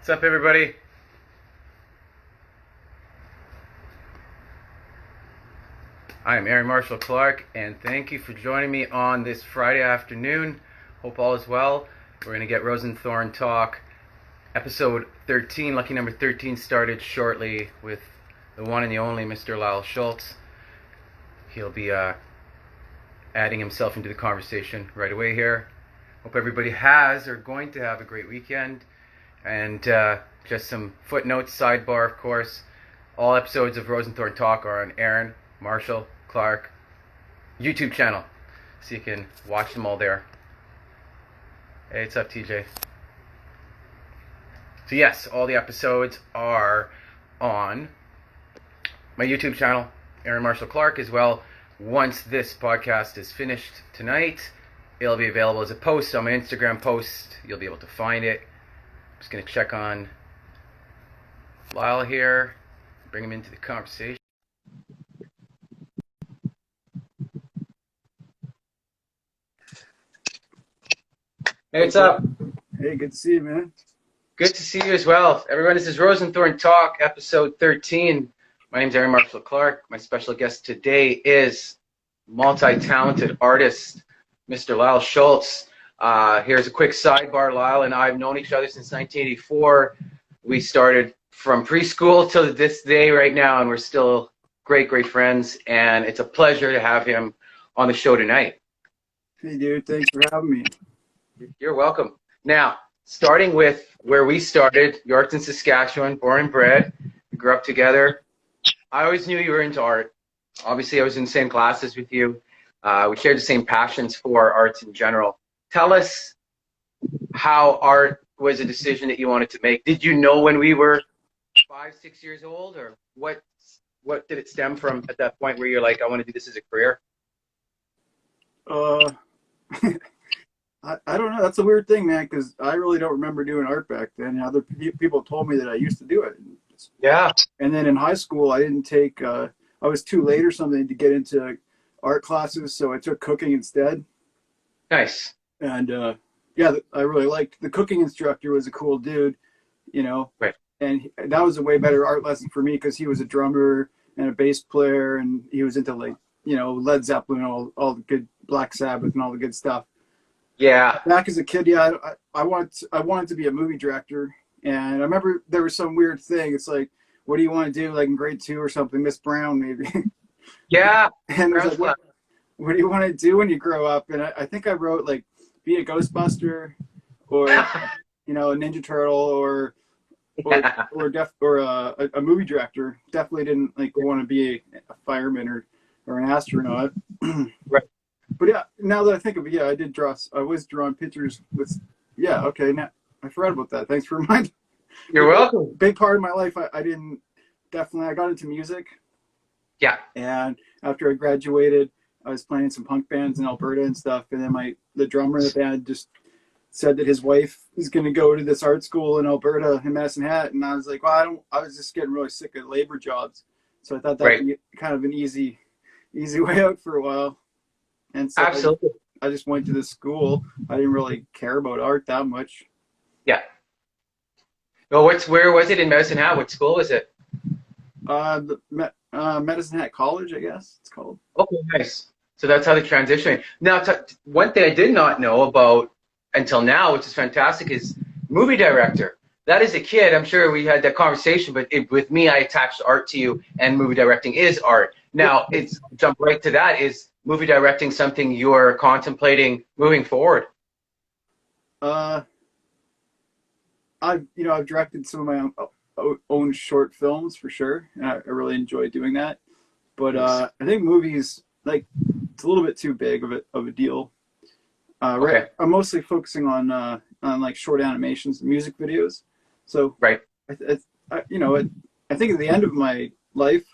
What's up, everybody? I am Aaron Marshall Clark, and thank you for joining me on this Friday afternoon. Hope all is well. We're going to get RoseNthorn Talk, episode 13, lucky number 13, started shortly with the one and the only Mr. Lyle Schultz. He'll be adding himself into the conversation right away here. Hope everybody has or going to have a great weekend. And just some footnotes, sidebar, of course. All episodes of RoseNthorn Talk are on Aaron Marshall Clark YouTube channel, so you can watch them all there. Hey, what's up, TJ? So yes, all the episodes are on my YouTube channel, Aaron Marshall Clark, as well. Once this podcast is finished tonight, it'll be available as a post on my Instagram post. You'll be able to find it. I'm just going to check on Lyle here, bring him into the conversation. Hey, what's up? Hey, good to see you, man. Good to see you as well. Everyone, this is RoseNthorn Talk, episode 13. My name is Aaron Marshall Clark. My special guest today is multi-talented artist, Mr. Lyle Schultz. Here's a quick sidebar. Lyle and I have known each other since 1984. We started from preschool till this day right now, and we're still great, great friends. And it's a pleasure to have him on the show tonight. Hey, dude. Thanks for having me. You're welcome. Now, starting with where we started, Yorkton, Saskatchewan, born and bred. We grew up together. I always knew you were into art. Obviously, I was in the same classes with you. We shared the same passions for arts in general. Tell us how art was a decision that you wanted to make. Did you know when we were 5, 6 years old, or what did it stem from at that point where you're like, I want to do this as a career? I don't know. That's a weird thing, man, because I really don't remember doing art back then. Other people told me that I used to do it. Yeah. And then in high school, I didn't take, I was too late or something to get into art classes, so I took cooking instead. Nice. And yeah, I really liked the cooking instructor. Was a cool dude, you know. Right. And that was a way better art lesson for me because he was a drummer and a bass player, and he was into, like, you know, Led Zeppelin, all the good Black Sabbath and all the good stuff. Yeah. Back as a kid, yeah, I wanted to be a movie director, and I remember there was some weird thing. It's like, what do you want to do, like in grade 2 or something? Miss Brown, maybe. Yeah. And it was like, what do you want to do when you grow up? And I think I wrote, like, be a Ghostbuster, or you know, a Ninja Turtle, or a movie director. Definitely didn't like want to be a fireman or an astronaut. Right. But yeah, now that I think of it, yeah, I did draw. I was drawing pictures with. Yeah, okay. Now I forgot about that. Thanks for reminding. You're welcome. Big part of my life. I didn't definitely. I got into music. Yeah. And after I graduated, I was playing some punk bands in Alberta and stuff. And then the drummer of the band just said that his wife is going to go to this art school in Alberta in Medicine Hat. And I was like, well, I was just getting really sick of labor jobs. So I thought that would be kind of an easy way out for a while. And so absolutely. I just went to this school. I didn't really care about art that much. Yeah. Well, where was it in Medicine Hat? What school was it? Medicine Hat College, I guess it's called. Okay, nice. So that's how the transition. Now, one thing I did not know about until now, which is fantastic, is movie director. That is a kid. I'm sure we had that conversation, but with me, I attached art to you, and movie directing is art. Now, it's jump right to that. Is movie directing something you're contemplating moving forward? I've directed some of my own short films for sure, and I really enjoy doing that. But I think movies, like, it's a little bit too big of a deal. Right, I'm mostly focusing on like short animations, music videos. So right, I think at the end of my life,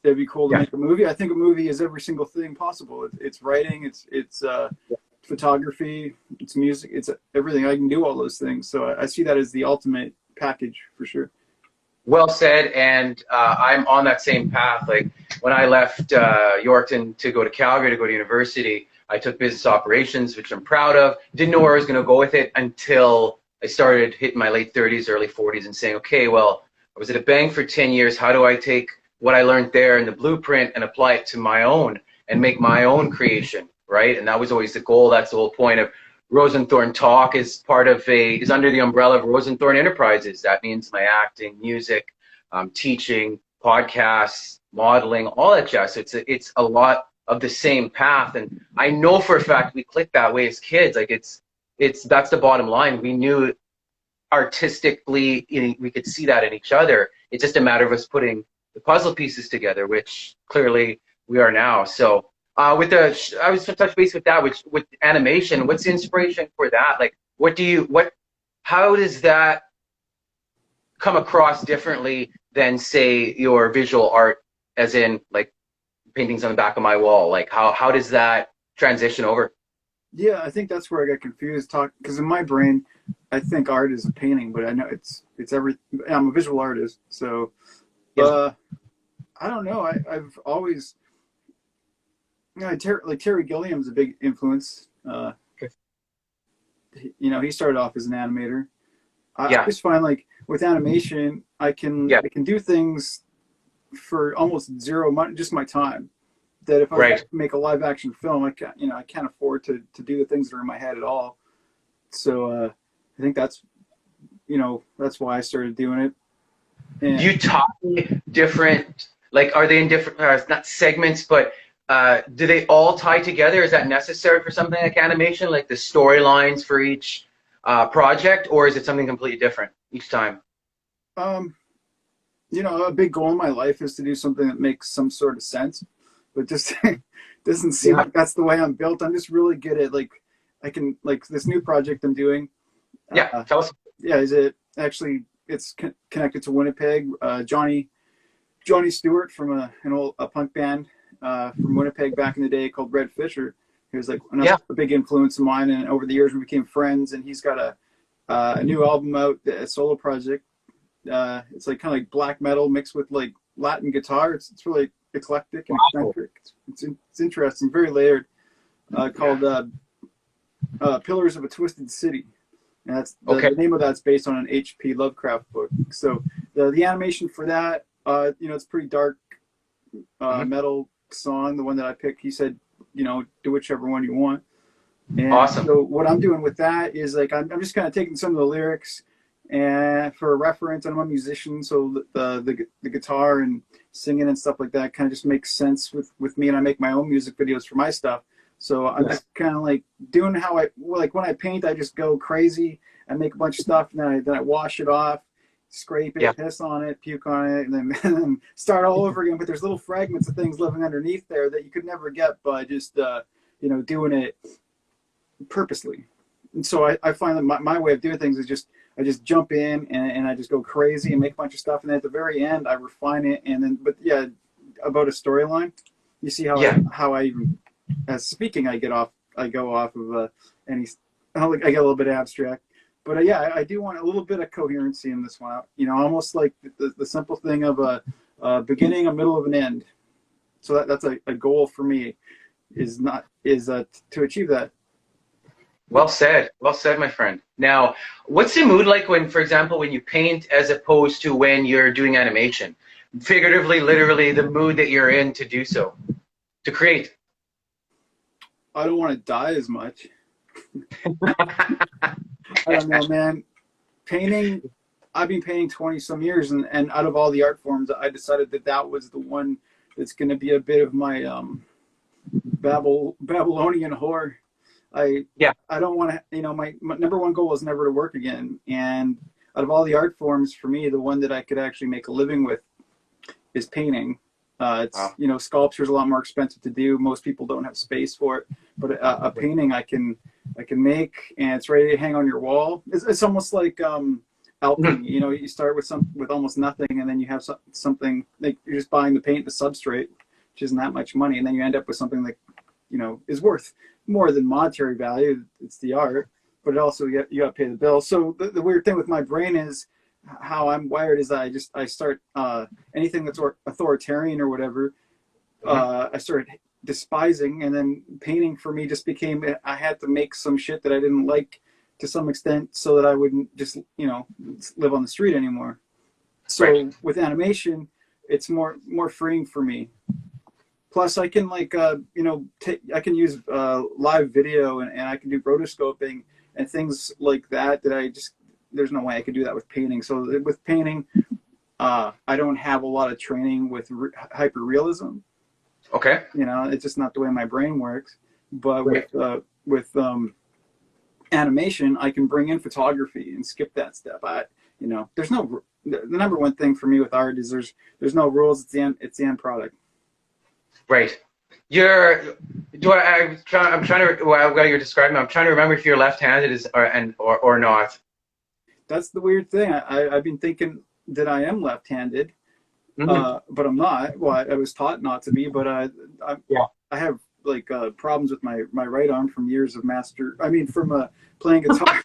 it'd be cool to make a movie. I think a movie is every single thing possible. It's writing, it's photography, it's music, it's everything. I can do all those things. So I see that as the ultimate package for sure. Well said, and I'm on that same path. Like, when I left Yorkton to go to Calgary to go to university, I took business operations, which I'm proud of. Didn't know where I was going to go with it until I started hitting my late 30s, early 40s and saying, okay, well, I was at a bank for 10 years. How do I take what I learned there in the blueprint and apply it to my own and make my own creation, right? And that was always the goal. That's the whole point of RoseNthorn Talk is is under the umbrella of RoseNthorn Enterprises. That means my acting, music, teaching, podcasts, modeling, all that jazz. So it's a lot of the same path. And I know for a fact we clicked that way as kids. Like that's the bottom line. We knew artistically, we could see that in each other. It's just a matter of us putting the puzzle pieces together, which clearly we are now. So I was to touch base with that, with animation. What's the inspiration for that? Like, how does that come across differently than, say, your visual art, as in like paintings on the back of my wall? Like, how does that transition over? Yeah, I think that's where I got confused. Because in my brain, I think art is a painting, but I know it's every. I'm a visual artist, so I don't know. I've always, Terry Gilliam's a big influence. He started off as an animator. I just find like with animation, I can do things for almost zero money, just my time. That if I make a live action film, I can't afford to do the things that are in my head at all. So I think that's why I started doing it. And you taught me different, like, are they in different, not segments, but do they all tie together? Is that necessary for something like animation, like the storylines for each project, or is it something completely different each time? A big goal in my life is to do something that makes some sort of sense, but just doesn't seem like that's the way I'm built. I'm just really good at this new project I'm doing. Tell us. Yeah, it's connected to Winnipeg. Johnny Stewart from a punk band from Winnipeg back in the day called Red Fisher. He was like a big influence of mine, and over the years we became friends. And he's got a new album out, a solo project. It's like kind of like black metal mixed with like Latin guitar. It's really eclectic and eccentric. It's interesting, very layered. Called Pillars of a Twisted City. And that's the name of that's based on an H.P. Lovecraft book. So the animation for that, it's pretty dark metal song. The one that I picked, he said, do whichever one you want. And awesome. So what I'm doing with that is like I'm just kind of taking some of the lyrics and for a reference. And I'm a musician, so the guitar and singing and stuff like that kind of just makes sense with me. And I make my own music videos for my stuff. So I'm just kind of like doing how when I paint, I just go crazy. I make a bunch of stuff, and then I wash it off, scrape it, piss on it, puke on it, and then start all over again. But there's little fragments of things living underneath there that you could never get by just doing it purposely. And so I find that my way of doing things is I just jump in and I just go crazy and make a bunch of stuff, and then at the very end I refine it. And then about a storyline, you see how I even as speaking I go off of I get a little bit abstract, but I do want a little bit of coherency in this one. Almost like the simple thing of a beginning, a middle, of an end. So that's a goal for me, is to achieve that. Well said, my friend. Now, what's the mood like when, for example, when you paint as opposed to when you're doing animation? Figuratively, literally, the mood that you're in to do so, to create. I don't want to die as much. I don't know, man. Painting, I've been painting 20 some years, and out of all the art forms, I decided that was the one that's going to be a bit of my Babylonian horror. I don't want to, my number one goal is never to work again. And out of all the art forms, for me, the one that I could actually make a living with is painting. Sculpture is a lot more expensive to do. Most people don't have space for it, but a painting I can make, and it's ready to hang on your wall. It's almost like alchemy. You start with almost nothing, and then you have something like you're just buying the paint, the substrate, which isn't that much money, and then you end up with something that is worth more than monetary value. It's the art, but it also you got to pay the bill. So the weird thing with my brain is, how I'm wired is I start anything that's authoritarian or whatever, I started despising, and then painting for me just became, I had to make some shit that I didn't like to some extent so that I wouldn't just, live on the street anymore. So Right. with animation, it's more freeing for me. Plus, I can I can use live video, and I can do rotoscoping and things like that. There's no way I could do that with painting. So with painting, I don't have a lot of training with hyper realism. Okay. It's just not the way my brain works. But Right. with animation, I can bring in photography and skip that step. There's no the number one thing for me with art is there's no rules. It's the end product. Right. I'm trying to, while you're describing, I'm trying to remember if you're left-handed or not. That's the weird thing. I've been thinking that I am left-handed, but I'm not. Well, I was taught not to be, but I have problems with my right arm from years of from playing guitar,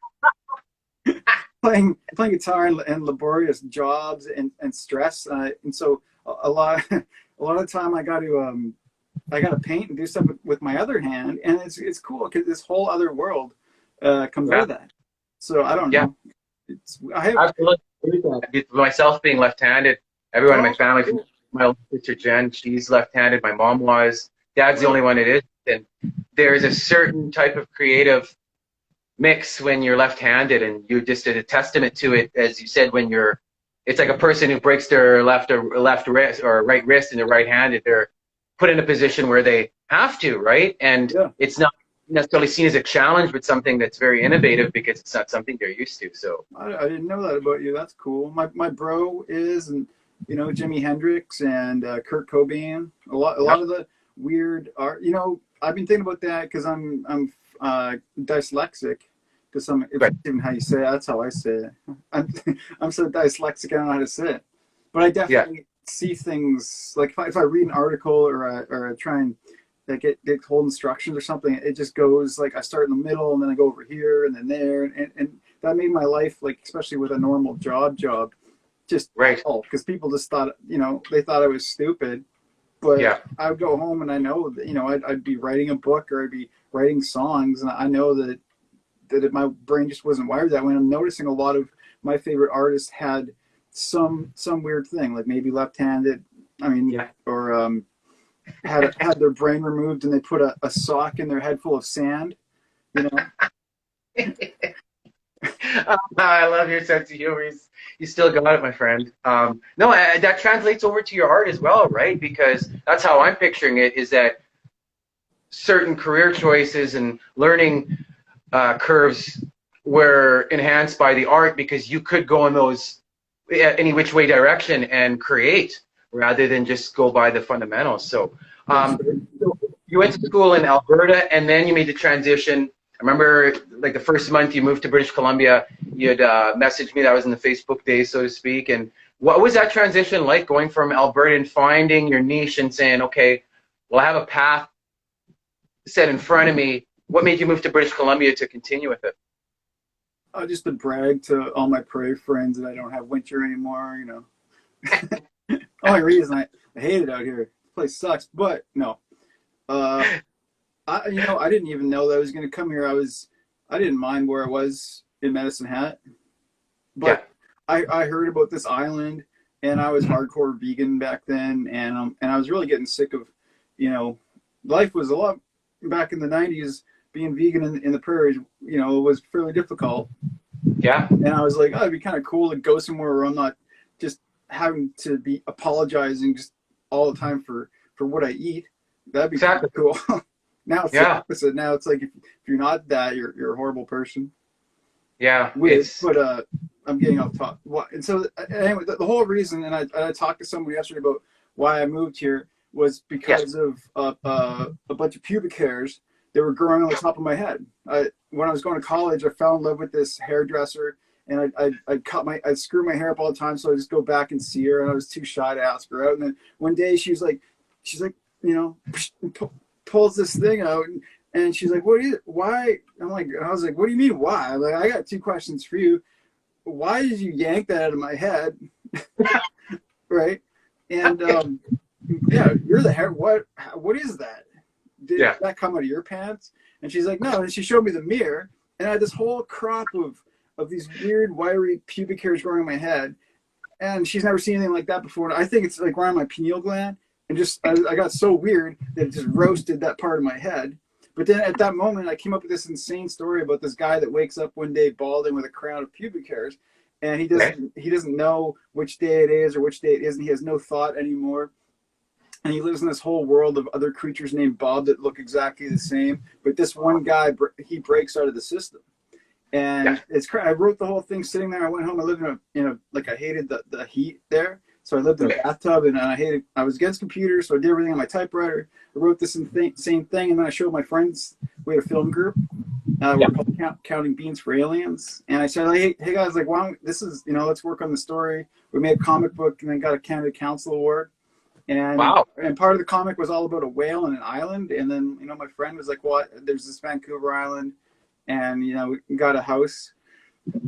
playing guitar and laborious jobs and stress, and so a lot of the time I got to paint and do stuff with my other hand, and it's cool because this whole other world comes out of that. So I don't know. I have absolutely. Myself being left-handed, everyone in my family, cool. my older sister Jen, she's left-handed. My mom was. Dad's the only one that is. And there's a certain type of creative mix when you're left-handed, and you just did a testament to it, as you said, it's like a person who breaks their left wrist or right wrist and they're right-handed. They're put in a position where they have to, right? And it's not necessarily seen as a challenge, but something that's very innovative because it's not something they're used to. So I didn't know that about you. That's cool. My bro is, and Jimi Hendrix and Kurt Cobain. A lot of the weird art. I've been thinking about that because I'm dyslexic to some. It's even how you say it. That's how I say it. I'm so dyslexic I don't know how to say it. But I definitely see things like if I read an article or I try and get whole instructions or something, it just goes like I start in the middle and then I go over here and then there, and that made my life, especially with a normal job just because people just thought they thought I was stupid. But I would go home and I know that I'd be writing a book or I'd be writing songs, and I know that my brain just wasn't wired that way. And I'm noticing a lot of my favorite artists had some weird thing, like maybe left-handed. Or had their brain removed and they put a sock in their head full of sand. I love your sense of humor. You still got it, my friend. That translates over to your art as well, right? Because that's how I'm picturing it, is that certain career choices and learning curves were enhanced by the art because you could go in those any which way direction and create rather than just go by the fundamentals. So you went to school in Alberta and then you made the transition. I remember the first month you moved to British Columbia, you had messaged me. That was in the Facebook days, so to speak. And what was that transition like, going from Alberta and finding your niche and saying, okay, well, I have a path set in front of me. What made you move to British Columbia to continue with it? Just to brag to all my Prairie friends that I don't have winter anymore, Only reason I hate it out here. This place sucks, but no. I didn't even know that I was going to come here. I didn't mind where I was in Medicine Hat, but I heard about this island, and I was hardcore vegan back then, and I was really getting sick of, life was a lot back in the 90s. Being vegan in the prairies, was fairly difficult. Yeah. And I was like, it'd be kind of cool to go somewhere where I'm not just having to be apologizing just all the time for what I eat. That'd be kind of cool. Now it's the opposite. Now it's like if you're not that, you're a horrible person. Yeah. But I'm getting off top. And so anyway, the whole reason, and I talked to somebody yesterday about why I moved here, was because of a bunch of pubic hairs that were growing on the top of my head. When I was going to college, I fell in love with this hairdresser, and I'd screw my hair up all the time, so I just go back and see her, and I was too shy to ask her out. And then one day she's like, pulls this thing out, and she's like, why? I was like, what do you mean, why? I'm like, I got two questions for you. Why did you yank that out of my head? Right? And you're the hair. What is that? Did that come out of your pants? And she's like, no. And she showed me the mirror, and I had this whole crop of these weird wiry pubic hairs growing on my head, and she's never seen anything like that before. And I think it's like around my pineal gland, and just I got so weird that it just roasted that part of my head. But then at that moment, I came up with this insane story about this guy that wakes up one day balding with a crown of pubic hairs, and he doesn't know which day it is or which day it isn't. He has no thought anymore, and he lives in this whole world of other creatures named Bob that look exactly the same. But this one guy, he breaks out of the system. And I wrote the whole thing sitting there. I went home. I lived in a like I hated the heat there, so I lived in a bathtub, and I was against computers, so I did everything on my typewriter. I wrote this same thing, and then I showed my friends. We had a film group. We're called Counting Beans for Aliens, and I said, hey guys, like, why don't this is let's work on the story. We made a comic book, and then got a Canada Council Award. And and part of the comic was all about a whale on an island, and then my friend was like, well, there's this Vancouver Island. And we got a house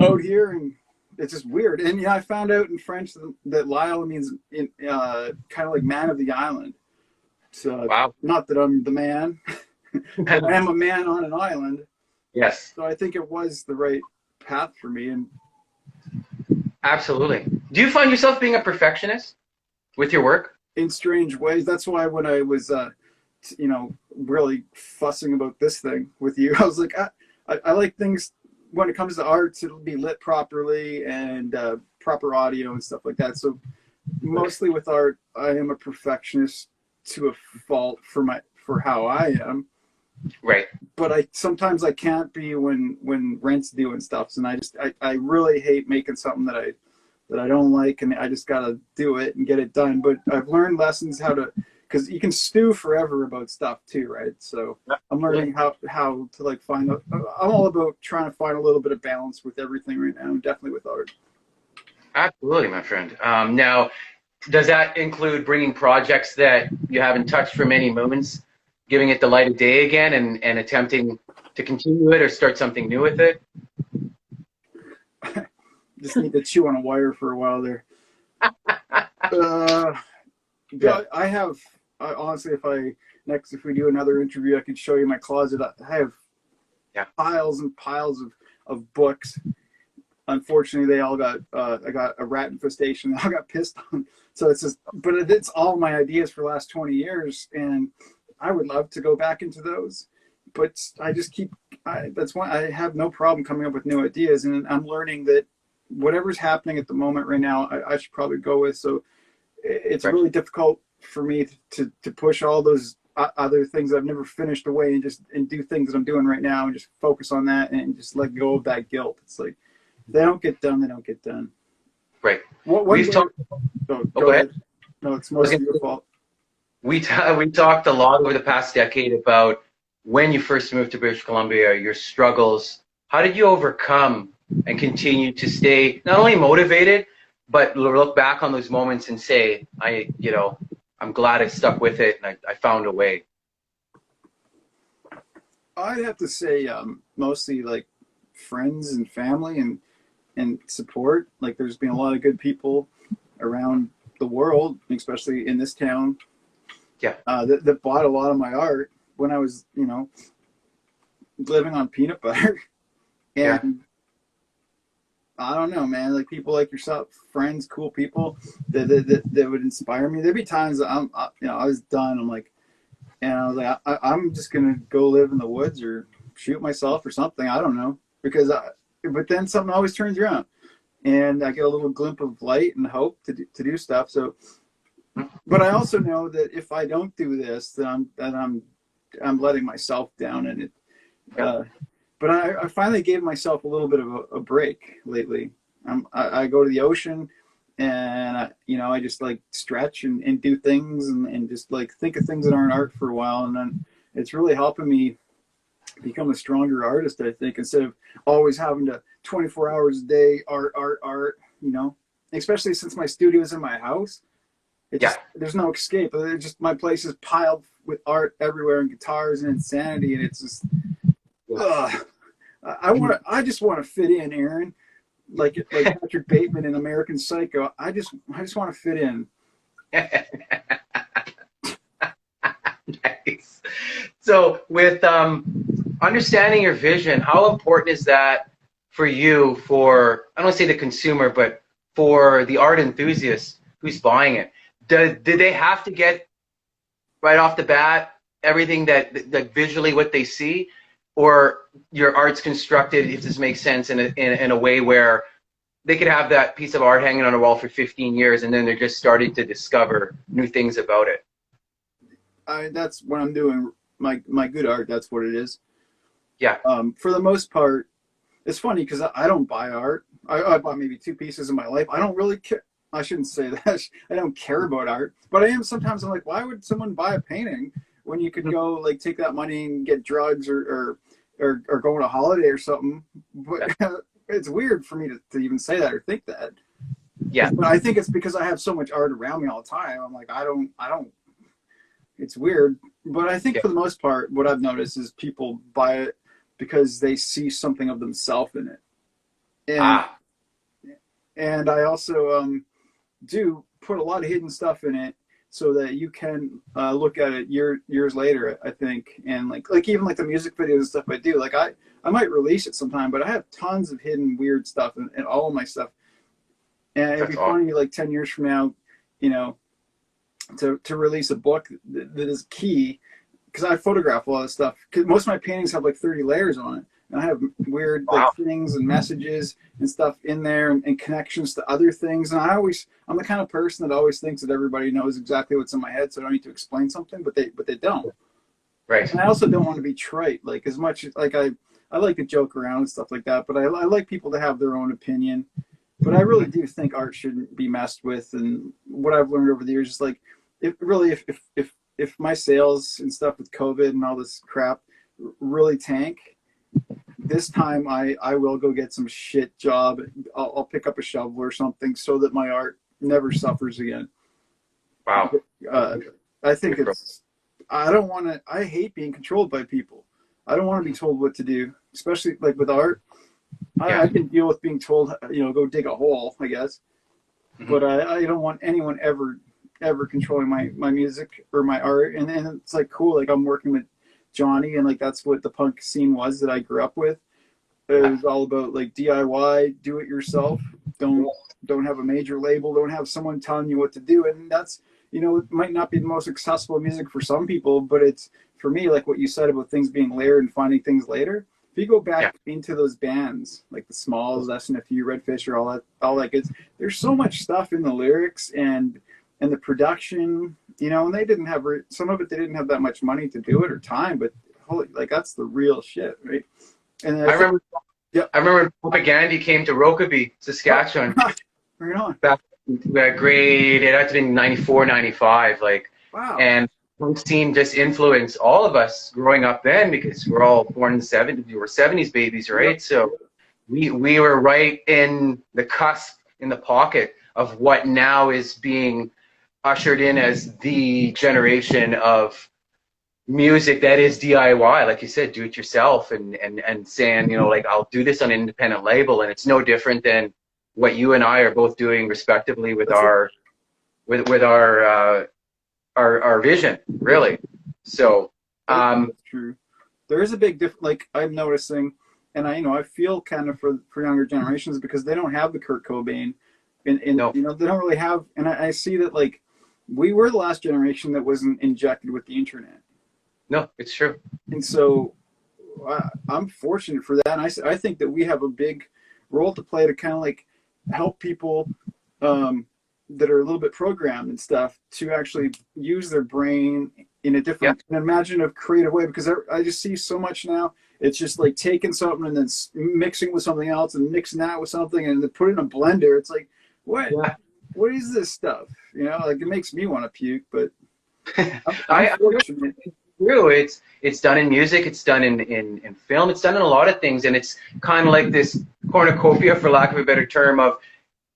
out here, and it's just weird. And I found out in French that Lyle means kind of like man of the island. So not that I'm the man, but I am a man on an island. Yes. So I think it was the right path for me. And absolutely. Do you find yourself being a perfectionist with your work? In strange ways. That's why when I was really fussing about this thing with you, I was like, I like things when it comes to art to be lit properly and proper audio and stuff like that. So mostly with art, I am a perfectionist to a fault for how I am. Right. But sometimes I can't be when rent's due and stuff. And I really hate making something that I don't like, and I just gotta do it and get it done. But I've learned lessons how to. Because you can stew forever about stuff too, right? So I'm learning how to like find. I'm all about trying to find a little bit of balance with everything right now, definitely with art. Absolutely, my friend. Now, does that include bringing projects that you haven't touched for many moons, giving it the light of day again, and attempting to continue it or start something new with it? Just need to chew on a wire for a while there. Honestly, if we do another interview, I could show you my closet. I have piles and piles of books. Unfortunately, they all got I got a rat infestation. They all got pissed on. So it's all my ideas for the last 20 years, and I would love to go back into those. But I just that's why I have no problem coming up with new ideas, and I'm learning that whatever's happening at the moment right now, I should probably go with. So it's really difficult for me to push all those other things I've never finished away and do things that I'm doing right now and just focus on that and just let go of that guilt. It's like, if they don't get done, they don't get done. Right. We've talked. Go ahead. No, it's mostly your fault. We talked a lot over the past decade about when you first moved to British Columbia, your struggles. How did you overcome and continue to stay not only motivated, but look back on those moments and say, I'm glad I stuck with it and I found a way? I'd have to say mostly like friends and family and support. Like there's been a lot of good people around the world, especially in this town, that bought a lot of my art when I was, living on peanut butter. And I don't know, man. Like people like yourself, friends, cool people that would inspire me. There'd be times that I was done. I'm just gonna go live in the woods or shoot myself or something. I don't know, but then something always turns around, and I get a little glimpse of light and hope to do stuff. So, but I also know that if I don't do this, then I'm letting myself down, and it. But I finally gave myself a little bit of a break lately. I go to the ocean, and I just like stretch and do things and just like think of things that aren't art for a while, and then it's really helping me become a stronger artist. I think instead of always having to 24 hours a day art, especially since my studio is in my house. There's no escape. My place is piled with art everywhere and guitars and insanity, and it's just. I just want to fit in, Aaron, like Patrick Bateman in American Psycho. I just want to fit in. Nice. So with understanding your vision, how important is that for you, for, I don't want to say the consumer, but for the art enthusiast who's buying it? Did they have to get right off the bat everything that visually what they see, or your art's constructed, if this makes sense, in a way where they could have that piece of art hanging on a wall for 15 years and then they're just starting to discover new things about it? That's what I'm doing. My good art, that's what it is. Yeah. For the most part, it's funny because I don't buy art. I bought maybe 2 pieces in my life. I don't really care. I shouldn't say that. I don't care about art, but I am sometimes. I'm like, why would someone buy a painting when you could go like take that money and get drugs or go on a holiday or something? But it's weird for me to even say that or think that. Yeah. But I think it's because I have so much art around me all the time. I'm like, I don't. It's weird, but I think for the most part, what I've noticed is people buy it because they see something of themselves in it. And I also do put a lot of hidden stuff in it so that you can look at it years later, I think. And like even like the music videos and stuff I do, like I might release it sometime, but I have tons of hidden weird stuff in all of my stuff. And it'd be funny, like 10 years from now, you know, to release a book that is key, because I photograph a lot of stuff. Because most of my paintings have like 30 layers on it, and I have weird like things and messages and stuff in there, and connections to other things. And I'm the kind of person that always thinks that everybody knows exactly what's in my head, so I don't need to explain something, but they don't. Right. And I also don't want to be trite. Like as much as like I like to joke around and stuff like that, but I like people to have their own opinion. But I really do think art shouldn't be messed with. And what I've learned over the years is like, if my sales and stuff with COVID and all this crap really tank, this time I will go get some shit job. I'll pick up a shovel or something so that my art never suffers again. Wow. I think I hate being controlled by people. I don't want to be told what to do, especially like with art. I can deal with being told, go dig a hole, I guess. Mm-hmm. But I don't want anyone ever controlling my music or my art. And it's like cool, like I'm working with Johnny, and like that's what the punk scene was that I grew up with. It was all about like DIY, do it yourself. Don't have a major label, don't have someone telling you what to do. And that's, it might not be the most accessible music for some people, but it's, for me, like what you said about things being layered and finding things later. If you go back into those bands, like the Smalls, SNFU, Redfish, or all that good, there's so much stuff in the lyrics and the production, and they didn't have, some of it, they didn't have that much money to do it or time, but holy, like that's the real shit, right? And I remember Propaganda came to Rokeby, Saskatchewan. Right on. Back grade, it had to be 94, 95, like, wow. And punk scene just influenced all of us growing up then, because we're all born in the 70s, we were 70s babies, right? Yep. So we were right in the cusp, in the pocket of what now is being ushered in as the generation of music that is DIY, like you said, do it yourself, and saying, like, I'll do this on an independent label, and it's no different than what you and I are both doing respectively with our vision, really. So that's true. There is a big difference, like I'm noticing, and I feel kind of for younger generations, because they don't have the Kurt Cobain, and no. They don't really have, and I see that, like, we were the last generation that wasn't injected with the internet. No, it's true. And so I'm fortunate for that, and I think that we have a big role to play to kind of like help people that are a little bit programmed and stuff to actually use their brain in a different, an imaginative, creative way. Because I just see so much now. It's just like taking something and then mixing with something else and mixing that with something and then put it in a blender. It's like, what? Yeah. What is this stuff? Like it makes me want to puke. But I'm fortunate. True. It's done in music. It's done in film. It's done in a lot of things, and it's kind of like this cornucopia, for lack of a better term, of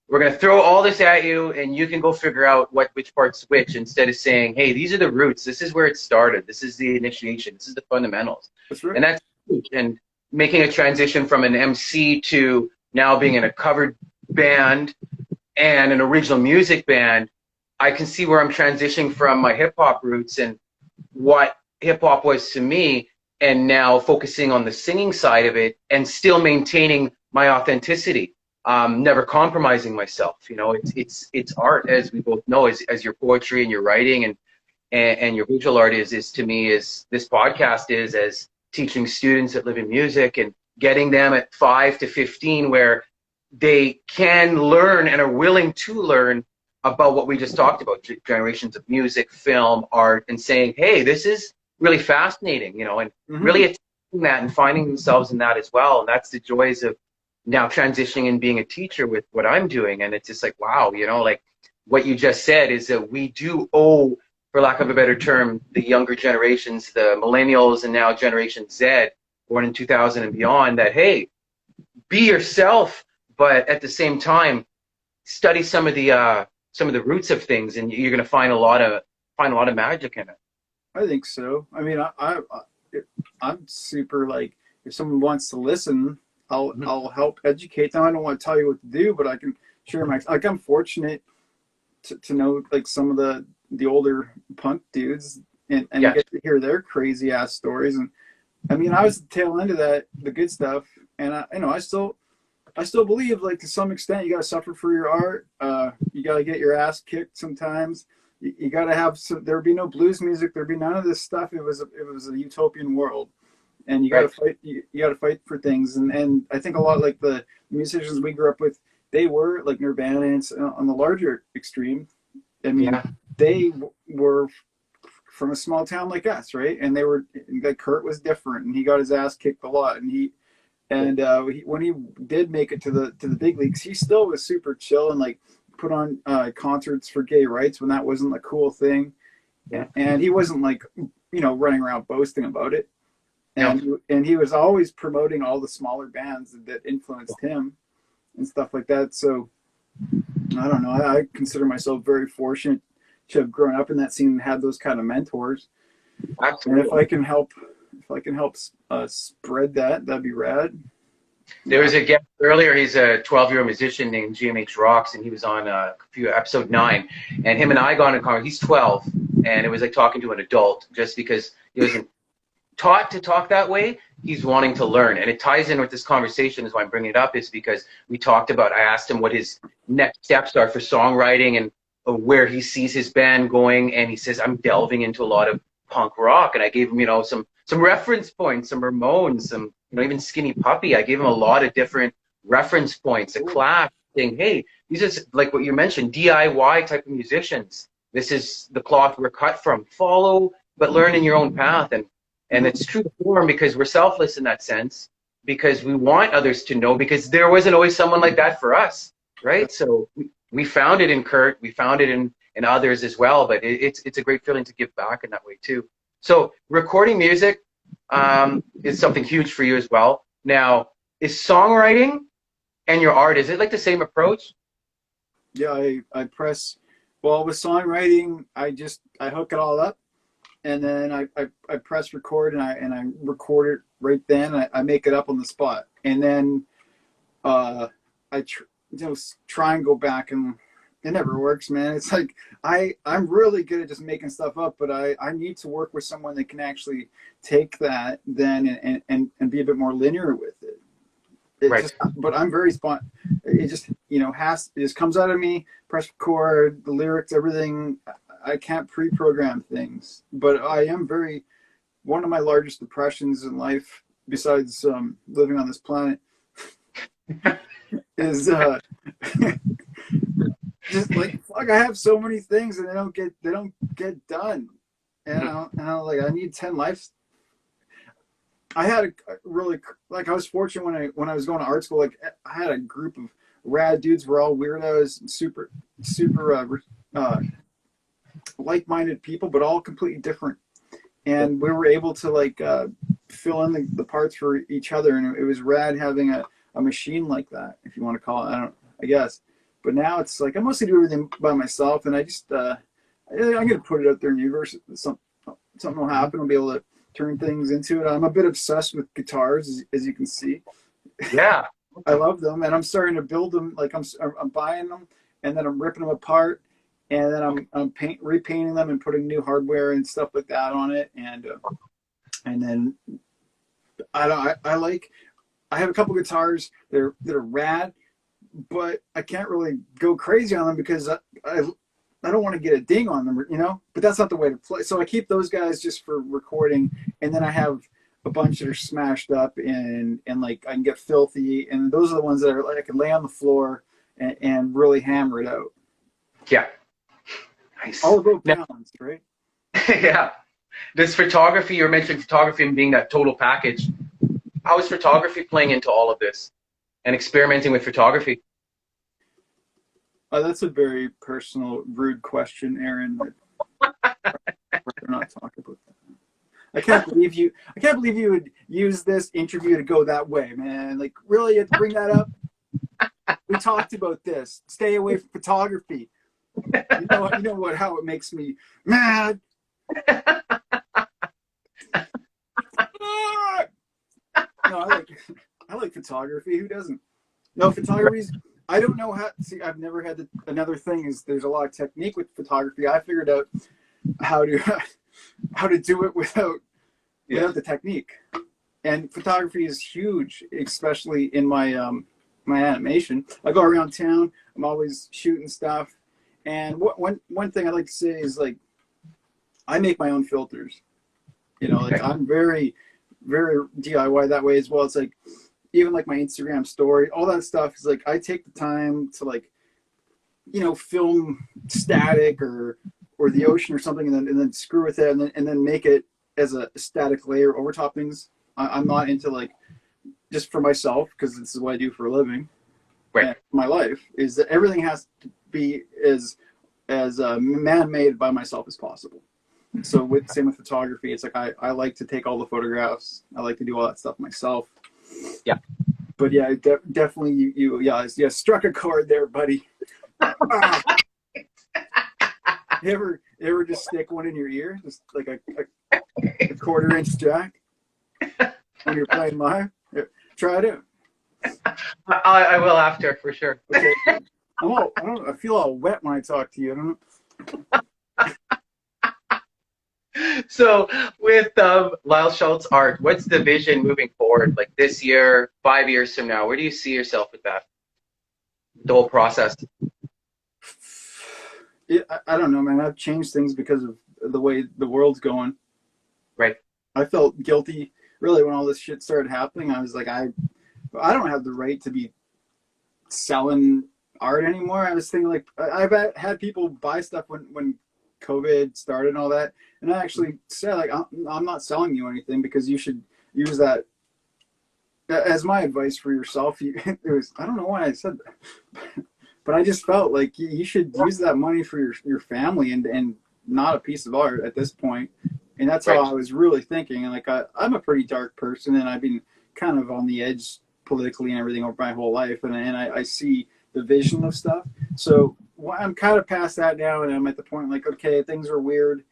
we're going to throw all this at you, and you can go figure out which part's which, instead of saying, hey, these are the roots. This is where it started. This is the initiation. This is the fundamentals. That's right. And that's huge. And making a transition from an MC to now being in a covered band and an original music band, I can see where I'm transitioning from my hip-hop roots and what hip-hop was to me and now focusing on the singing side of it and still maintaining my authenticity, never compromising myself. You know, it's art, as we both know, as your poetry and your writing and your visual art is to me, is this podcast is as teaching students that live in music and getting them at 5 to 15 where they can learn and are willing to learn about what we just talked about, generations of music, film, art, and saying, hey, this is really fascinating, you know, and really attaching that and finding themselves in that as well. And that's the joys of now transitioning and being a teacher with what I'm doing. And it's just like, wow, you know, like what you just said is that we do owe, for lack of a better term, the younger generations, the millennials and now Generation Z, born in 2000 and beyond, that, hey, be yourself, but at the same time, study some of the roots of things, and you're going to find a lot of magic in it. I think so. I mean, I'm super like, if someone wants to listen, I'll help educate them. I don't want to tell you what to do, but I can share my, like, I'm fortunate to know like some of the older punk dudes and get to hear their crazy ass stories. And I mean, I was the tail end of that, the good stuff. And I still believe, like, to some extent, you got to suffer for your art. You got to get your ass kicked sometimes. You got to have some, there'd be no blues music. There'd be none of this stuff. It was a utopian world, and you got to fight. You got to fight for things. And I think a lot, like the musicians we grew up with, they were like Nirvana, and on the larger extreme. I mean, they were from a small town like us, right? And they were, like, Kurt was different, and he got his ass kicked a lot, and when he did make it to the big leagues, he still was super chill and like put on concerts for gay rights when that wasn't a cool thing. And he wasn't like, running around boasting about it. And he was always promoting all the smaller bands that influenced him and stuff like that. So I don't know. I consider myself very fortunate to have grown up in that scene and had those kind of mentors. Absolutely. And if I can help spread that, that'd be rad. There was a guest earlier. He's a 12-year-old musician named GMH Rocks, and he was on episode 9. And him and I got in a conversation. He's 12, and it was like talking to an adult, just because he wasn't taught to talk that way. He's wanting to learn, and it ties in with this conversation. Is why I'm bringing it up, is because we talked about. I asked him what his next steps are for songwriting and where he sees his band going, and he says, I'm delving into a lot of punk rock. And I gave him, some reference points, some Ramones, some, even Skinny Puppy. I gave him a lot of different reference points, a Clash, saying, hey, these are, like what you mentioned, DIY type of musicians. This is the cloth we're cut from. Follow, but learn in your own path. And it's true to form, because we're selfless in that sense, because we want others to know, because there wasn't always someone like that for us, right? So we found it in Kurt, we found it in others as well, but it's a great feeling to give back in that way too. So recording music is something huge for you as well. Now, is songwriting and your art, is it like the same approach? Yeah, I press, well, with songwriting, I hook it all up, and then I press record, and I record it right then. I make it up on the spot, and then I try and go back, and it never works, man. It's like I'm really good at just making stuff up, but I need to work with someone that can actually take that then and be a bit more linear with it. But I'm very it just it just comes out of me. Press record, the lyrics, everything. I can't pre-program things, but I am one of my largest depressions in life, besides living on this planet, is just like, fuck, I have so many things and they don't get done. And I need 10 lives. I had a really, like, I was fortunate when I was going to art school. Like, I had a group of rad dudes. We're all weirdos, super like-minded people, but all completely different. And we were able to like fill in the parts for each other, and it was rad having a machine like that, if you want to call it. I guess. But now it's like I mostly do everything by myself, and I just I'm gonna put it out there in the universe. Something will happen. I'll be able to turn things into it. I'm a bit obsessed with guitars, as you can see. Yeah, I love them, and I'm starting to build them. Like I'm buying them, and then I'm ripping them apart, and then I'm repainting them and putting new hardware and stuff like that on it, and then I have a couple guitars that are rad, but I can't really go crazy on them because I don't want to get a ding on them, you know. But that's not the way to play. So I keep those guys just for recording, and then I have a bunch that are smashed up and like I can get filthy, and those are the ones that are like I can lay on the floor and really hammer it out. Yeah. Nice. All about balance, right? Yeah. This photography, you mentioned photography and being that total package. How is photography playing into all of this and experimenting with photography? That's a very personal, rude question, Aaron. I'd rather not talk about that. I can't believe you would use this interview to go that way, man. Like, really, you have to bring that up? We talked about this. Stay away from photography. You know what? How it makes me mad. No, I like photography. Who doesn't? No, photography's. I don't know how. See, I've never had another thing is there's a lot of technique with photography. I figured out how to do it without the technique. And photography is huge, especially in my my animation. I go around town. I'm always shooting stuff. And one thing I like to say is like, I make my own filters. You know, like I'm very, very DIY that way as well. It's like, even like my Instagram story, all that stuff is like, I take the time to like, you know, film static or the ocean or something, and then screw with it and then make it as a static layer over top things. I'm not into like, just for myself, because this is what I do for a living. Right. And my life is that everything has to be as man-made by myself as possible. So same with photography, it's like I like to take all the photographs. I like to do all that stuff myself. Yeah. But yeah, definitely you struck a chord there, buddy. You ever just stick one in your ear, just like a 1/4-inch jack when you're playing live? Try it out. I will after for sure. Okay. I feel all wet when I talk to you. I don't know. So with Lyle Schultz art, what's the vision moving forward? Like this year, 5 years from now, where do you see yourself with that? The whole process. I don't know, man. I've changed things because of the way the world's going. Right. I felt guilty really when all this shit started happening. I was like, I don't have the right to be selling art anymore. I was thinking like, I've had people buy stuff when COVID started and all that, and I actually said like, I'm not selling you anything because you should use that as my advice for yourself. It was, I don't know why I said that, but I just felt like you should use that money for your family and not a piece of art at this point. And that's how I was really thinking. And like I'm a pretty dark person, and I've been kind of on the edge politically and everything over my whole life, and I see the vision of stuff. So I'm kind of past that now, and I'm at the point like, okay, things are weird.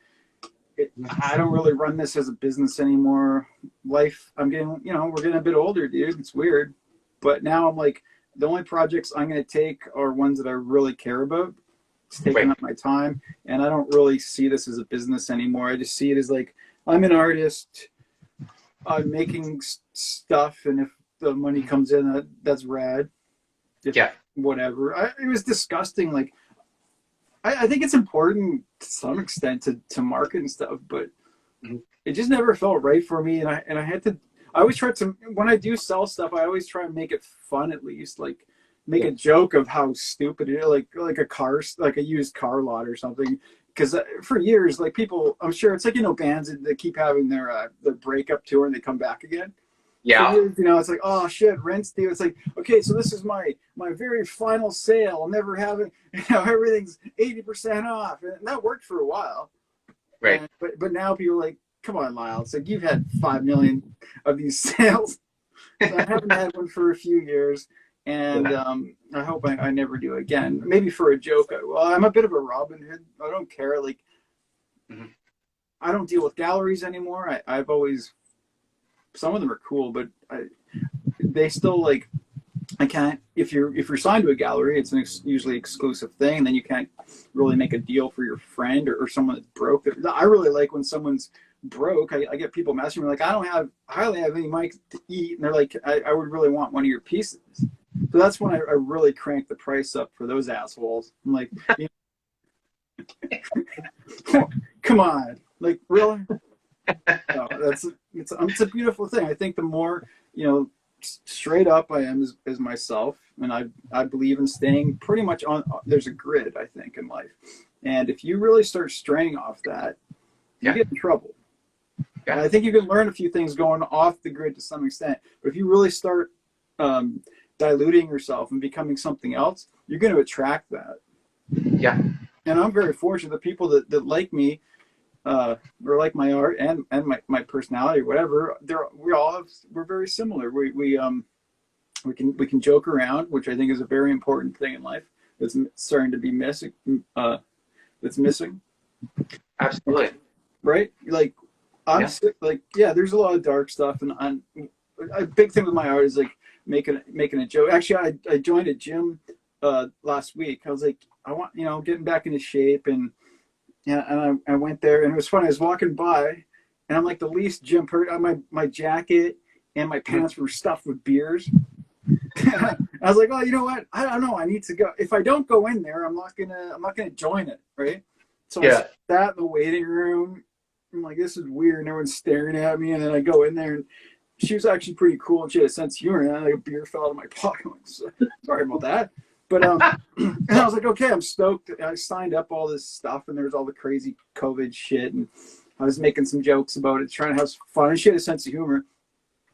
I don't really run this as a business anymore. Life, I'm getting, we're getting a bit older, dude. It's weird. But now I'm like, the only projects I'm going to take are ones that I really care about. It's taking up my time, and I don't really see this as a business anymore. I just see it as like, I'm an artist. I'm making stuff, and if the money comes in, that's rad. Whatever. It was disgusting. Like, I think it's important to some extent to market and stuff, but it just never felt right for me. And I had to. I always try to, when I do sell stuff, I always try and make it fun at least. Like, make a joke of how stupid it is, like a car, like a used car lot or something. Because for years, like people, I'm sure it's like bands that keep having their breakup tour and they come back again. Yeah. For years, it's like, oh shit, rent's due. It's like, okay, so this is my very final sale. I'm never having, everything's 80% off, and that worked for a while. Right. But now people are like, come on, Lyle. It's like, you've had 5 million of these sales. So I haven't had one for a few years, and I hope I never do again. Maybe for a joke. I'm a bit of a Robin Hood. I don't care. Like, I don't deal with galleries anymore. I've always. Some of them are cool, but they still like. I can't. If you're signed to a gallery, it's an usually exclusive thing, and then you can't really make a deal for your friend or someone that's broke. I really like when someone's broke. I get people messaging me like, I hardly have any money to eat, and they're like, I would really want one of your pieces. So that's when I really crank the price up for those assholes. I'm like, you know, come on, like really? No, it's a beautiful thing. I think the more, straight up I am as myself, and I believe in staying pretty much on. There's a grid, I think, in life, and if you really start straying off that, you get in trouble. Yeah. I think you can learn a few things going off the grid to some extent, but if you really start diluting yourself and becoming something else, you're going to attract that. Yeah. And I'm very fortunate. The people that like me, or like my art and my personality or whatever, we're very similar. We can joke around, which I think is a very important thing in life. That's starting to be missing. That's missing. Absolutely. Right? Like I'm sick, like, yeah, there's a lot of dark stuff, and a big thing with my art is like making a joke. Actually, I joined a gym last week. I was like, I want, getting back into shape, and I went there, and it was funny. I was walking by, and I'm like the least gym person. My jacket and my pants were stuffed with beers. I was like, oh, you know what? I don't know. I need to go. If I don't go in there, I'm not gonna join it, right? So I sat in the waiting room. I'm like, this is weird. And everyone's staring at me, and then I go in there, and she was actually pretty cool, and she had a sense of humor. And like a beer fell out of my pocket. I'm like, sorry about that. But and I was like, okay, I'm stoked. I signed up all this stuff, and there was all the crazy COVID shit, and I was making some jokes about it, trying to have fun. And she had a sense of humor.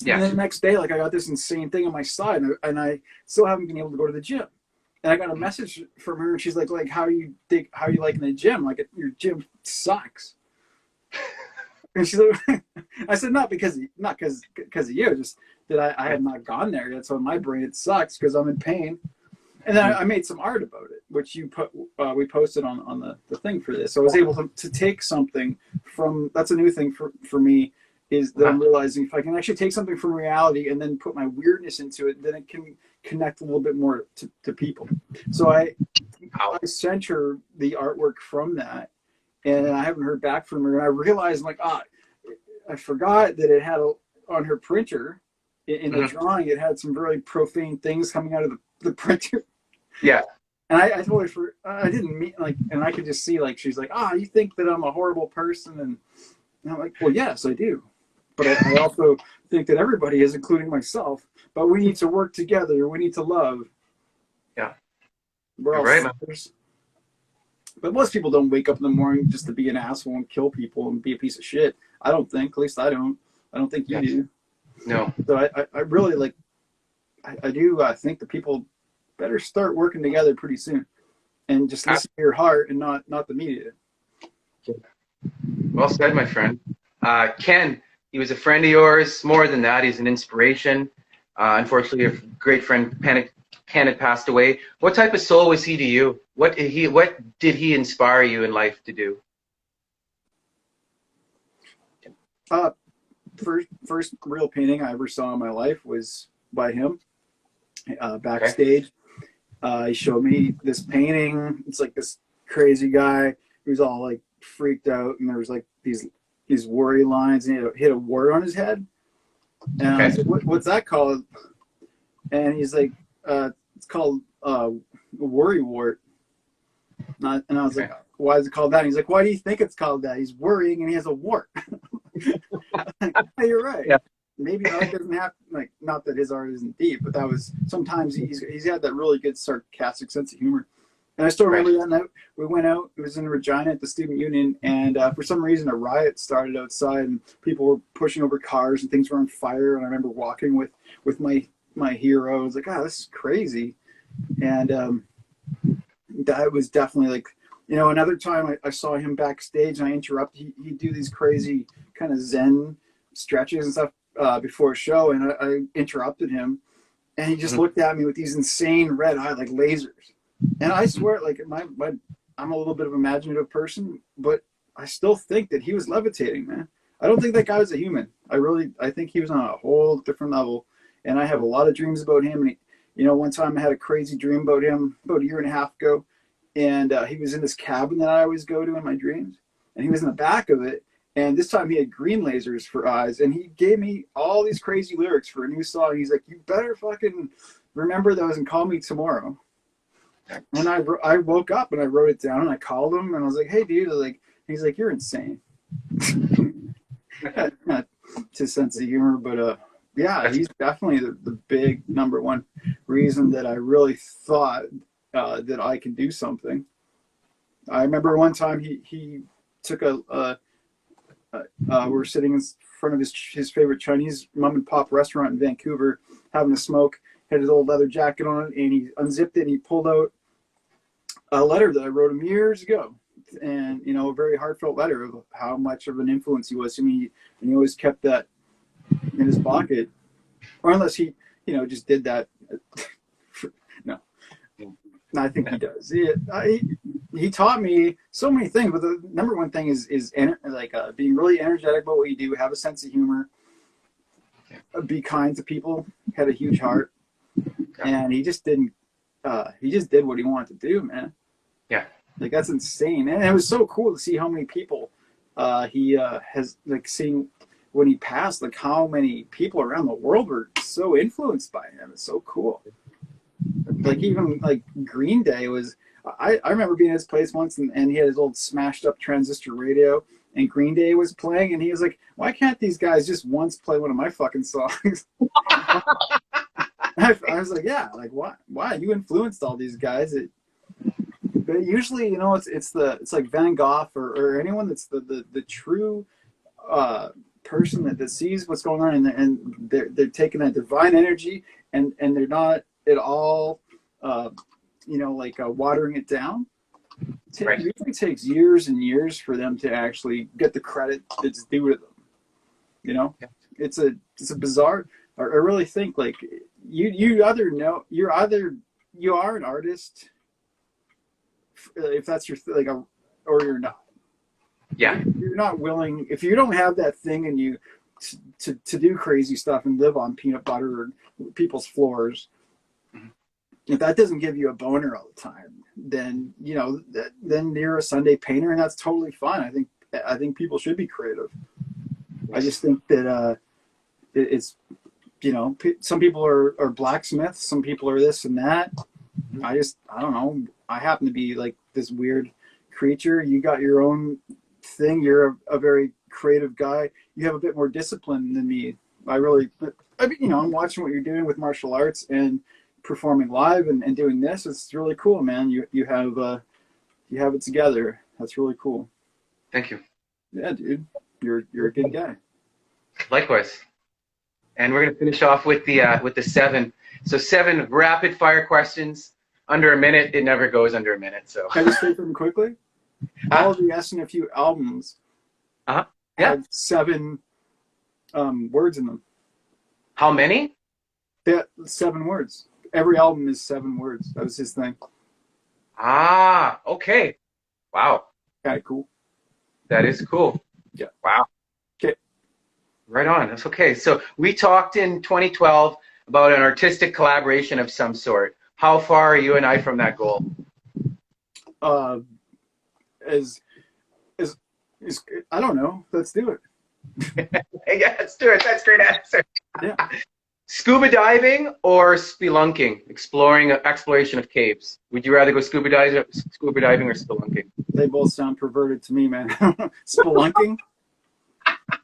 Yeah. And then the next day, like, I got this insane thing on my side, and I still haven't been able to go to the gym. And I got a message from her, and she's like, how are you liking the gym? Like, your gym sucks. And she's like, I said, not because of you, just that I had not gone there yet. So in my brain, it sucks because I'm in pain. And then I made some art about it, which we posted on the thing for this. So I was able to take something from, that's a new thing for me, is that I'm realizing if I can actually take something from reality and then put my weirdness into it, then it can connect a little bit more to people. So I sent her the artwork from that, and I haven't heard back from her. And I realized, like, I forgot that it had on her printer, in the drawing, it had some really profane things coming out of the printer. Yeah. And I told her I didn't mean, like, and I could just see, like, she's like, you think that I'm a horrible person? And I'm like, well, yes, I do. But I also think that everybody is, including myself. But we need to work together. We need to love. Yeah. We're all right, sisters. But most people don't wake up in the morning just to be an asshole and kill people and be a piece of shit. I don't think. At least I don't. I don't think you do. No. So I really, like, I do think that people better start working together pretty soon, and just listen to your heart and not the media. Well said, my friend. Ken, he was a friend of yours. More than that, he's an inspiration. Unfortunately, your great friend Ken had passed away. What type of soul was he to you? What did he inspire you in life to do? First real painting I ever saw in my life was by him. Backstage, he showed me this painting. It's like this crazy guy who's all like freaked out, and there was like these worry lines, and he had a wart on his head. And I was like, what's that called? And he's like, it's called a worry wart. And I was like, why is it called that? And he's like, why do you think it's called that? He's worrying and he has a wart. Like, hey, you're right. Yeah. Maybe art doesn't have, like, not that his art isn't deep, but that was, sometimes he's had that really good sarcastic sense of humor. And I still remember that night we went out, it was in Regina at the Student Union, and for some reason a riot started outside, and people were pushing over cars and things were on fire. And I remember walking with my hero. I was like, this is crazy. And that was definitely, like, another time I saw him backstage, and I interrupted. He'd do these crazy kind of Zen stretches and stuff before a show, and I interrupted him, and he just looked at me with these insane red eyes, like lasers. And I swear, like, I'm a little bit of an imaginative person, but I still think that he was levitating, man. I don't think that guy was a human. I think he was on a whole different level, and I have a lot of dreams about him. And one time I had a crazy dream about him about a year and a half ago, and he was in this cabin that I always go to in my dreams, and he was in the back of it, And this time he had green lasers for eyes, and he gave me all these crazy lyrics for a new song. He's like, "You better fucking remember those and call me tomorrow." And I woke up and I wrote it down and I called him and I was like, "Hey, dude," like, he's like, "You're insane." Not his sense of humor, but yeah, he's definitely the big number one reason that I really thought that I could do something. I remember one time he took we were sitting in front of his favorite Chinese mom and pop restaurant in Vancouver, having a smoke. Had his old leather jacket on, and he unzipped it and he pulled out a letter that I wrote him years ago, and a very heartfelt letter of how much of an influence he was to me, and he always kept that in his pocket, or unless he just did that. No, I think he does. He taught me so many things, but the number one thing is being really energetic about what you do, have a sense of humor, be kind to people, had a huge heart, and he just did what he wanted to do, man. Yeah. Like, that's insane. And it was so cool to see how many people he has, like, seeing when he passed, like, how many people around the world were so influenced by him. It's so cool. Like, even, like, Green Day was, I remember being at his place once, and he had his old smashed up transistor radio, and Green Day was playing, and he was like, "Why can't these guys just once play one of my fucking songs?" I was like, "Yeah, like, why? You influenced all these guys." But usually, it's like Van Gogh or anyone that's the true person that sees what's going on, and they're taking that divine energy, and they're not at all watering it down. Right. It usually takes years and years for them to actually get the credit that's due to them. Yeah. It's a bizarre. I really think, like, you are an artist if that's your or you're not. Yeah. You're not willing, if you don't have that thing in you to do crazy stuff and live on peanut butter or people's floors. Mm-hmm. If that doesn't give you a boner all the time, then then you're a Sunday painter, and that's totally fine. I think people should be creative. I just think that it's some people are blacksmiths, some people are this and that. I don't know. I happen to be like this weird creature. You got your own thing. You're a very creative guy. You have a bit more discipline than me. I'm watching what you're doing with martial arts and performing live and doing this. It's really cool, man. You have it together. That's really cool. Thank you. Yeah, dude. You're a good guy. Likewise. And we're gonna finish off with the 7. So 7 rapid fire questions under a minute. It never goes under a minute. So can I just say something quickly? All of the SNFU albums have 7 words in them. How many? 7 words. Every album is 7 words. That was his thing. Ah, okay. Wow. Kind of cool. That is cool. Yeah. Wow. Okay. Right on. That's okay. So we talked in 2012 about an artistic collaboration of some sort. How far are you and I from that goal? As I don't know. Let's do it. Yeah, let's do it. That's a great answer. Yeah. Scuba diving or spelunking, exploration of caves? Would you rather go scuba diving or spelunking? They both sound perverted to me, man. Spelunking? I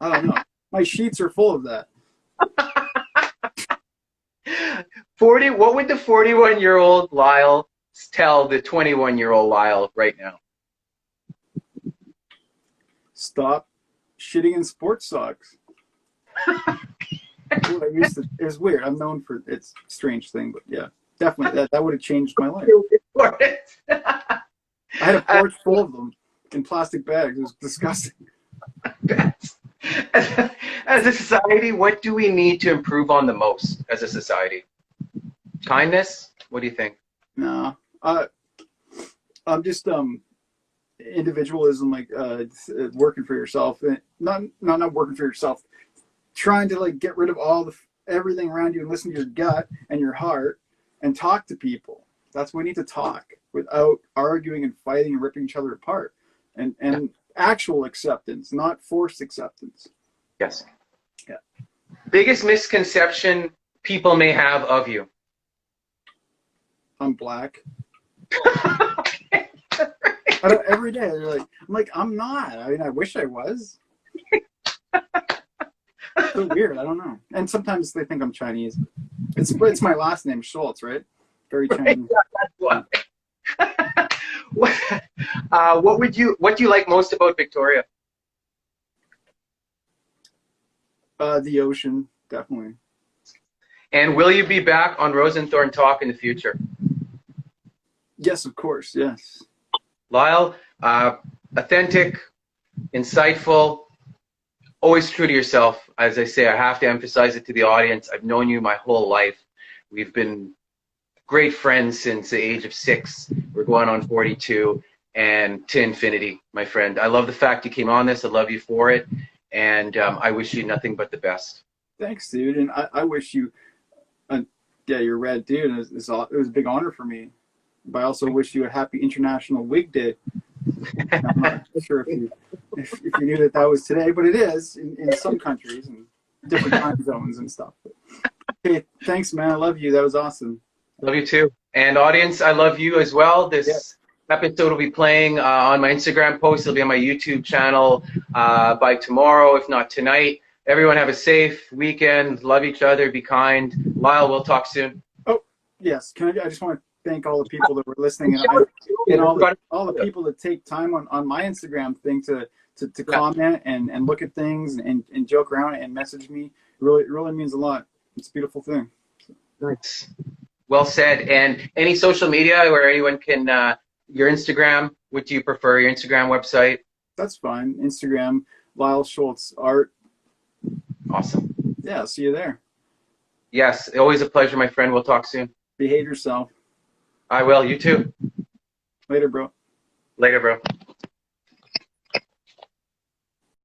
don't know. My sheets are full of that. What would the 41-year-old Lyle tell the 21-year-old Lyle right now? Stop shitting in sports socks. It was weird. I'm known for it's a strange thing, but yeah, definitely that would have changed my life. I had a porch full of them in plastic bags. It was disgusting. As a society, what do we need to improve on the most as a society? Kindness? What do you think? No, I'm just individualism, like working for yourself, not working for yourself. Trying to get rid of everything around you and listen to your gut and your heart and talk to people. That's what we need to talk without arguing and fighting and ripping each other apart. And actual acceptance, not forced acceptance. Yes. Yeah. Biggest misconception people may have of you? I'm black. Okay. Every day I'm like, I'm not. I mean, I wish I was. So weird. I don't know. And sometimes they think I'm Chinese. It's my last name, Schultz, right? Very Chinese. Right, yeah, what do you like most about Victoria? The ocean, definitely. And will you be back on RoseNthorn Talk in the future? Yes, of course. Yes. Lyle, authentic, insightful, always true to yourself. As I say, I have to emphasize it to the audience. I've known you my whole life. We've been great friends since the age of 6. We're going on 42, and to infinity, my friend. I love the fact you came on this. I love you for it, and I wish you nothing but the best. Thanks, dude. And I wish you, yeah, you're rad, dude. It was a big honor for me. But I also wish you a happy International Wig Day. I'm not sure if you knew that was today, but it is in some countries and different time zones and stuff. Okay, thanks, man. I love you. That was awesome. Love you too. And audience, I love you as well. This episode will be playing on my Instagram post. It'll be on my YouTube channel by tomorrow, if not tonight. Everyone have a safe weekend. Love each other. Be kind. Lyle, we'll talk soon. Oh, yes. I just want to thank all the people that were listening and all the people that take time on my Instagram thing to comment and look at things and joke around and message me. It really means a lot. It's a beautiful thing. Nice. Well said. And any social media where anyone can, your Instagram, what do you prefer? Your Instagram website? That's fine. Instagram, Lyle Schultz Art. Awesome. Yeah, I'll see you there. Yes, always a pleasure, my friend. We'll talk soon. Behave yourself. I will. You too. Later, bro. Later, bro.